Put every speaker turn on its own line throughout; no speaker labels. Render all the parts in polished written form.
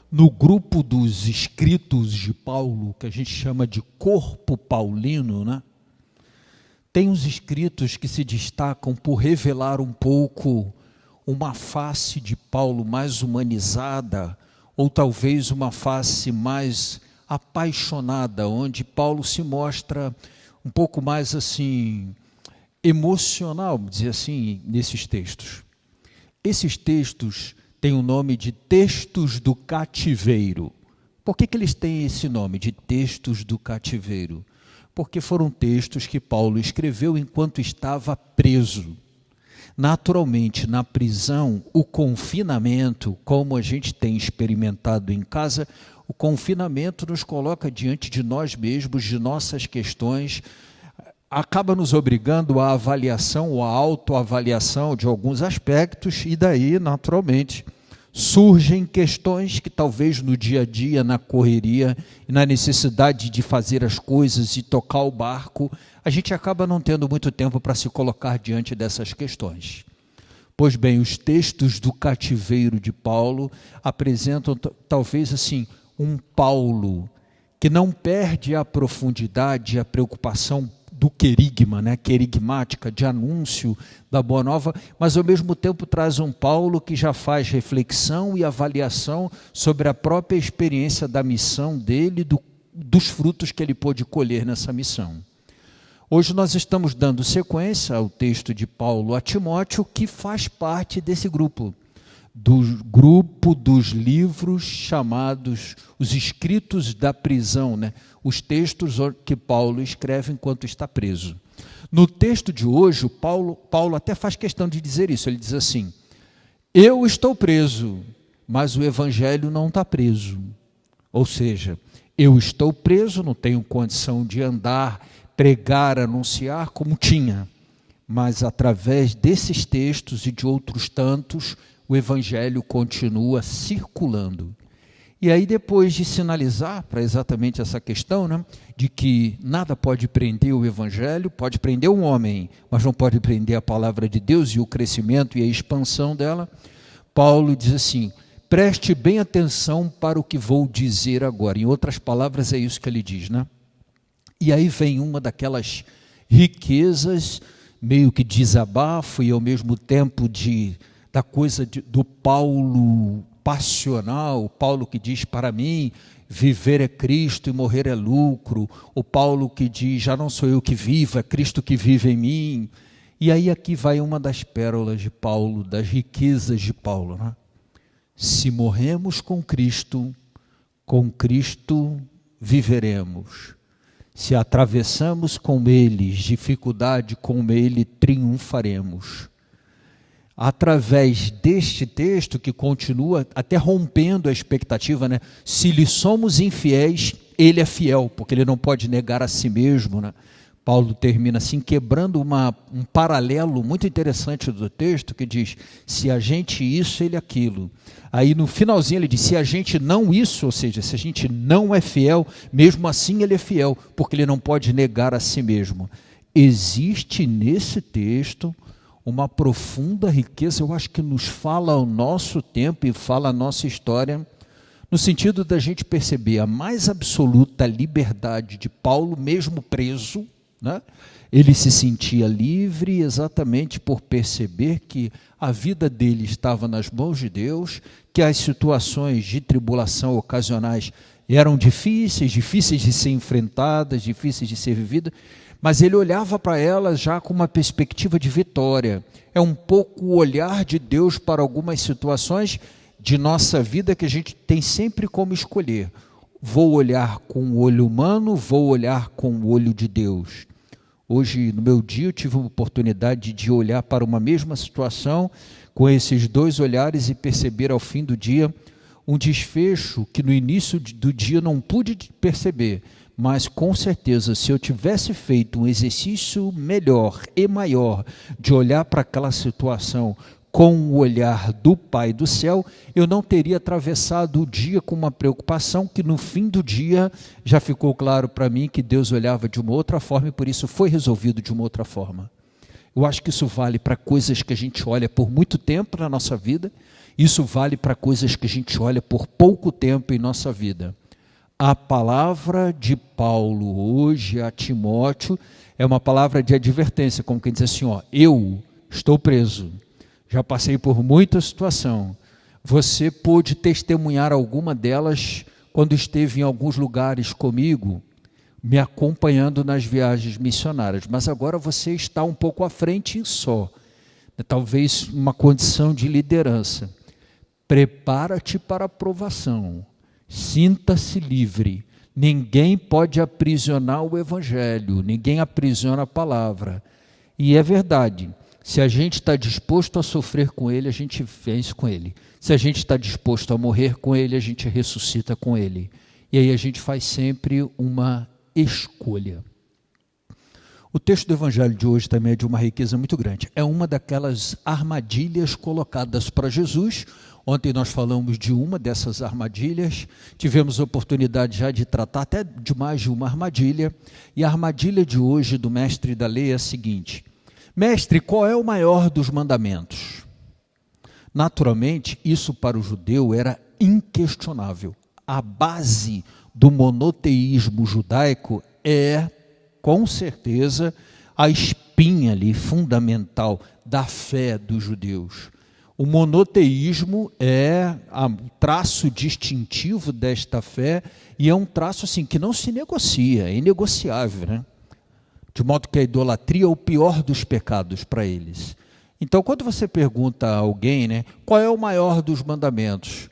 No grupo dos escritos de Paulo, que a gente chama de corpo paulino, né? Tem uns escritos que se destacam por revelar um pouco uma face de Paulo mais humanizada, ou talvez uma face mais apaixonada, onde Paulo se mostra um pouco mais assim, emocional, vamos dizer assim, nesses textos. Esses textos têm o nome de textos do cativeiro. Por que eles têm esse nome de textos do cativeiro? Porque foram textos que Paulo escreveu enquanto estava preso. Naturalmente, na prisão, o confinamento, como a gente tem experimentado em casa, o confinamento nos coloca diante de nós mesmos, de nossas questões, acaba nos obrigando à avaliação ou à autoavaliação de alguns aspectos, e daí, naturalmente, surgem questões que talvez no dia a dia, na correria e na necessidade de fazer as coisas e tocar o barco, a gente acaba não tendo muito tempo para se colocar diante dessas questões. Pois bem, os textos do cativeiro de Paulo apresentam talvez assim um Paulo que não perde a profundidade, a preocupação do querigma, né, querigmática, de anúncio da Boa Nova, mas ao mesmo tempo traz um Paulo que já faz reflexão e avaliação sobre a própria experiência da missão dele, dos frutos que ele pôde colher nessa missão. Hoje nós estamos dando sequência ao texto de Paulo a Timóteo, que faz parte desse grupo, do grupo dos livros chamados os escritos da prisão, né? Os textos que Paulo escreve enquanto está preso. No texto de hoje, Paulo até faz questão de dizer isso, ele diz assim: eu estou preso, mas o evangelho não está preso. Ou seja, eu estou preso, não tenho condição de andar, pregar, anunciar como tinha, mas através desses textos e de outros tantos, o evangelho continua circulando. E aí, depois de sinalizar para exatamente essa questão, né, de que nada pode prender o evangelho, pode prender um homem, mas não pode prender a palavra de Deus e o crescimento e a expansão dela, Paulo diz assim: preste bem atenção para o que vou dizer agora. Em outras palavras, é isso que ele diz, né? E aí vem uma daquelas riquezas, meio que desabafo e ao mesmo tempo da coisa do Paulo passional, Paulo que diz: para mim viver é Cristo e morrer é lucro, o Paulo que diz: já não sou eu que vivo, é Cristo que vive em mim. E aí aqui vai uma das pérolas de Paulo, das riquezas de Paulo, né? Se morremos com Cristo viveremos. Se atravessamos com Ele dificuldade, com Ele triunfaremos. Através deste texto que continua até rompendo a expectativa, né? Se lhe somos infiéis, ele é fiel, porque ele não pode negar a si mesmo, né? Paulo termina assim, quebrando um paralelo muito interessante do texto, que diz: se a gente isso, ele aquilo. Aí no finalzinho ele diz: se a gente não isso, ou seja, se a gente não é fiel, mesmo assim ele é fiel, porque ele não pode negar a si mesmo. Existe nesse texto uma profunda riqueza, eu acho que nos fala ao nosso tempo e fala a nossa história, no sentido da gente perceber a mais absoluta liberdade de Paulo, mesmo preso, né? Ele se sentia livre exatamente por perceber que a vida dele estava nas mãos de Deus, que as situações de tribulação ocasionais eram difíceis de ser enfrentadas, difíceis de ser vividas, mas ele olhava para elas já com uma perspectiva de vitória. É um pouco o olhar de Deus para algumas situações de nossa vida que a gente tem sempre como escolher. Vou olhar com o olho humano, vou olhar com o olho de Deus. Hoje, no meu dia, eu tive uma oportunidade de olhar para uma mesma situação com esses dois olhares e perceber ao fim do dia um desfecho que no início do dia não pude perceber, mas com certeza, se eu tivesse feito um exercício melhor e maior de olhar para aquela situação com o olhar do Pai do céu, eu não teria atravessado o dia com uma preocupação que no fim do dia já ficou claro para mim que Deus olhava de uma outra forma e por isso foi resolvido de uma outra forma. Eu acho que isso vale para coisas que a gente olha por muito tempo na nossa vida Isso vale para coisas que a gente olha por pouco tempo em nossa vida. A palavra de Paulo hoje a Timóteo é uma palavra de advertência, como quem diz assim, ó, eu estou preso, já passei por muita situação. Você pôde testemunhar alguma delas quando esteve em alguns lugares comigo, me acompanhando nas viagens missionárias, mas agora você está um pouco à frente só, talvez uma condição de liderança. Prepara-te para a provação, sinta-se livre, ninguém pode aprisionar o Evangelho, ninguém aprisiona a palavra, e é verdade, se a gente está disposto a sofrer com ele, a gente vence com ele, se a gente está disposto a morrer com ele, a gente ressuscita com ele, e aí a gente faz sempre uma escolha. O texto do Evangelho de hoje também é de uma riqueza muito grande. É uma daquelas armadilhas colocadas para Jesus. Ontem nós falamos de uma dessas armadilhas, tivemos a oportunidade já de tratar até de mais de uma armadilha, e a armadilha de hoje do mestre da lei é a seguinte: mestre, qual é o maior dos mandamentos? Naturalmente, isso para o judeu era inquestionável. A base do monoteísmo judaico é, com certeza, a espinha ali fundamental da fé dos judeus. O monoteísmo é o traço distintivo desta fé e é um traço assim que não se negocia, é inegociável, né? De modo que a idolatria é o pior dos pecados para eles. Então, quando você pergunta a alguém, né, qual é o maior dos mandamentos?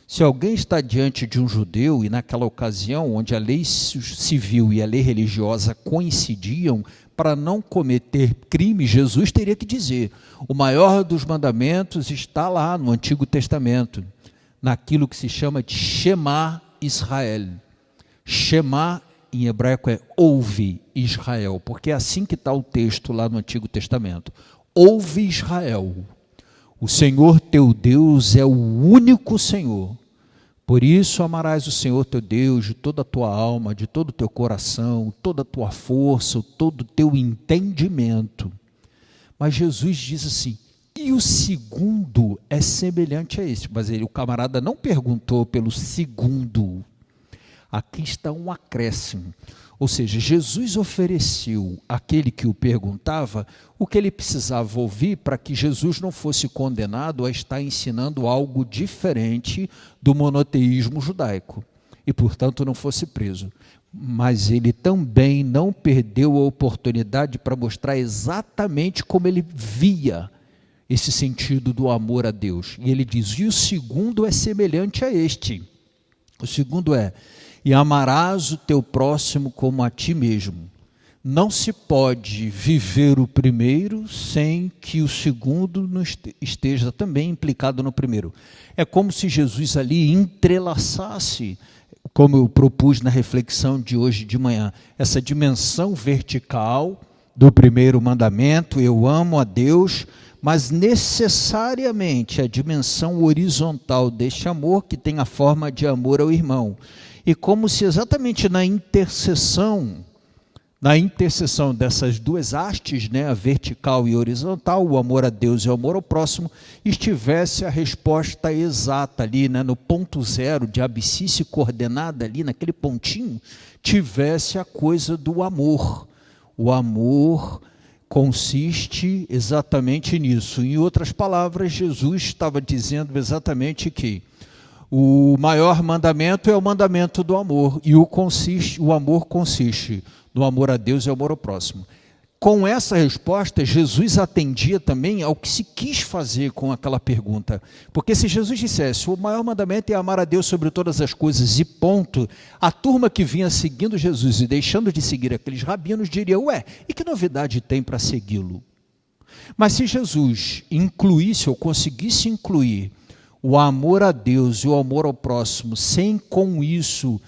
Se alguém está diante de um judeu, e naquela ocasião onde a lei civil e a lei religiosa coincidiam, para não cometer crime, Jesus teria que dizer, o maior dos mandamentos está lá no Antigo Testamento, naquilo que se chama de Shema Israel. Shema em hebraico é ouve Israel, porque é assim que está o texto lá no Antigo Testamento. Ouve Israel. O Senhor teu Deus é o único Senhor. Por isso amarás o Senhor teu Deus de toda a tua alma, de todo o teu coração, toda a tua força, todo o teu entendimento. Mas Jesus diz assim, e o segundo é semelhante a esse. Mas o camarada não perguntou pelo segundo. Aqui está um acréscimo. Ou seja, Jesus ofereceu àquele que o perguntava o que ele precisava ouvir para que Jesus não fosse condenado a estar ensinando algo diferente do monoteísmo judaico e, portanto, não fosse preso. Mas ele também não perdeu a oportunidade para mostrar exatamente como ele via esse sentido do amor a Deus. E ele diz, e o segundo é semelhante a este. O segundo é, e amarás o teu próximo como a ti mesmo. Não se pode viver o primeiro sem que o segundo não esteja também implicado no primeiro. É como se Jesus ali entrelaçasse, como eu propus na reflexão de hoje de manhã, essa dimensão vertical do primeiro mandamento, eu amo a Deus, mas necessariamente a dimensão horizontal deste amor que tem a forma de amor ao irmão. E como se exatamente na interseção dessas duas hastes, né, a vertical e a horizontal, o amor a Deus e o amor ao próximo, estivesse a resposta exata ali, né, no ponto zero de abscisse coordenada ali, naquele pontinho, tivesse a coisa do amor. O amor consiste exatamente nisso. Em outras palavras, Jesus estava dizendo exatamente que o maior mandamento é o mandamento do amor, e o amor consiste no amor a Deus e amor ao próximo. Com essa resposta, Jesus atendia também ao que se quis fazer com aquela pergunta. Porque se Jesus dissesse, o maior mandamento é amar a Deus sobre todas as coisas, e ponto, a turma que vinha seguindo Jesus e deixando de seguir aqueles rabinos diria, ué, e que novidade tem para segui-lo? Mas se Jesus incluísse ou conseguisse incluir o amor a Deus e o amor ao próximo, sem com isso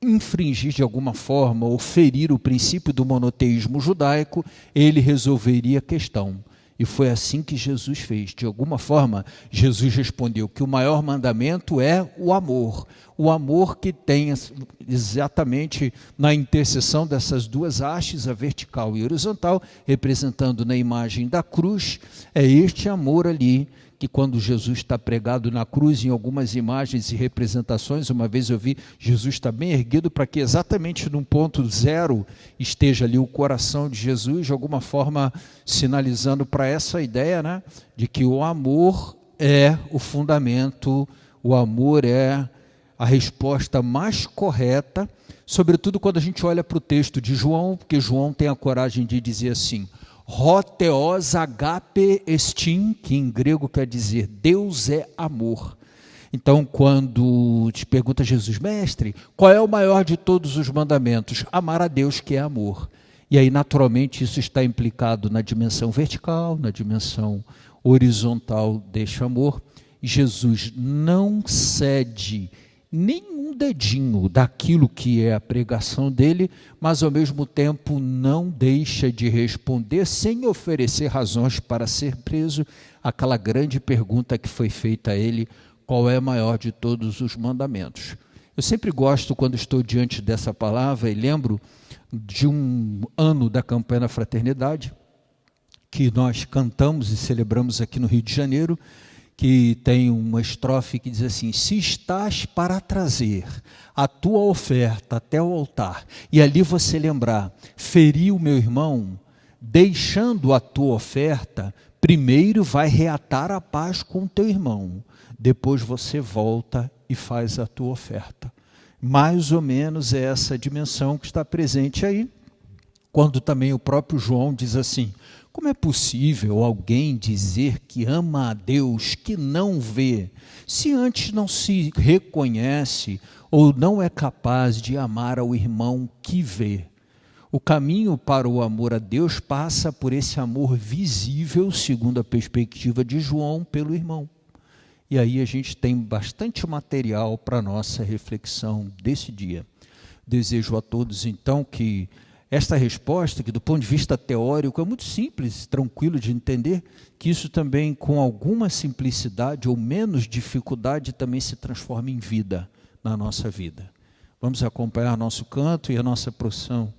infringir de alguma forma ou ferir o princípio do monoteísmo judaico, ele resolveria a questão. E foi assim que Jesus fez. De alguma forma, Jesus respondeu que o maior mandamento é o amor que tem exatamente na interseção dessas duas hastes, a vertical e a horizontal, representando na imagem da cruz, é este amor ali que quando Jesus está pregado na cruz, em algumas imagens e representações, uma vez eu vi, Jesus está bem erguido para que exatamente num ponto zero esteja ali o coração de Jesus, de alguma forma sinalizando para essa ideia, né, de que o amor é o fundamento, o amor é a resposta mais correta, sobretudo quando a gente olha para o texto de João, porque João tem a coragem de dizer assim, Ho theos agape estin, que em grego quer dizer Deus é amor. Então, quando te pergunta Jesus, mestre, qual é o maior de todos os mandamentos? Amar a Deus, que é amor. E aí, naturalmente, isso está implicado na dimensão vertical, na dimensão horizontal deste amor. E Jesus não cede nenhum dedinho daquilo que é a pregação dele, mas ao mesmo tempo não deixa de responder sem oferecer razões para ser preso, aquela grande pergunta que foi feita a ele, qual é o maior de todos os mandamentos? Eu sempre gosto quando estou diante dessa palavra e lembro de um ano da campanha da fraternidade, que nós cantamos e celebramos aqui no Rio de Janeiro, que tem uma estrofe que diz assim, se estás para trazer a tua oferta até o altar, e ali você lembrar, feri o meu irmão, deixando a tua oferta, primeiro vai reatar a paz com o teu irmão, depois você volta e faz a tua oferta. Mais ou menos é essa dimensão que está presente aí, quando também o próprio João diz assim, como é possível alguém dizer que ama a Deus que não vê, se antes não se reconhece ou não é capaz de amar ao irmão que vê? O caminho para o amor a Deus passa por esse amor visível, segundo a perspectiva de João, pelo irmão. E aí a gente tem bastante material para a nossa reflexão desse dia. Desejo a todos, então, que esta resposta, que do ponto de vista teórico é muito simples, tranquilo de entender, que isso também com alguma simplicidade ou menos dificuldade também se transforma em vida na nossa vida. Vamos acompanhar nosso canto e a nossa procissão